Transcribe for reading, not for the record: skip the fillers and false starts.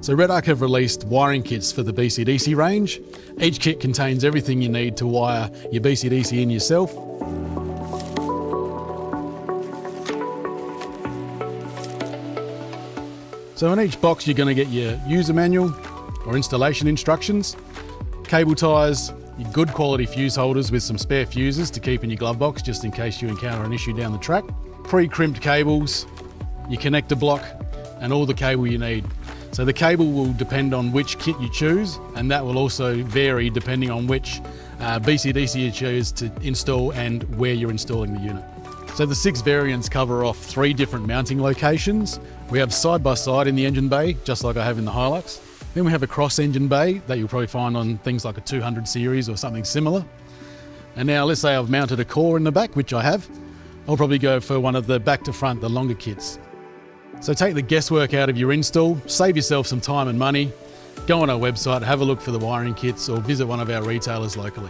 So REDARC have released wiring kits for the Bcdc range. Each kit contains everything you need to wire your Bcdc in yourself. So in each box you're going to get your user manual or installation instructions, cable ties, your good quality fuse holders with some spare fuses to keep in your glove box just in case you encounter an issue down the track, pre-crimped cables, your connector block and all the cable you need. So the cable will depend on which kit you choose, and that will also vary depending on which Bcdc you choose to install and where you're installing the unit. So the 6 variants cover off 3 different mounting locations. We have side by side in the engine bay, just like I have in the Hilux. Then we have a cross engine bay that you'll probably find on things like a 200 series or something similar. And now let's say I've mounted a core in the back, which I have. I'll probably go for one of the back to front, the longer kits. So take the guesswork out of your install, save yourself some time and money, go on our website, have a look for the wiring kits or visit one of our retailers locally.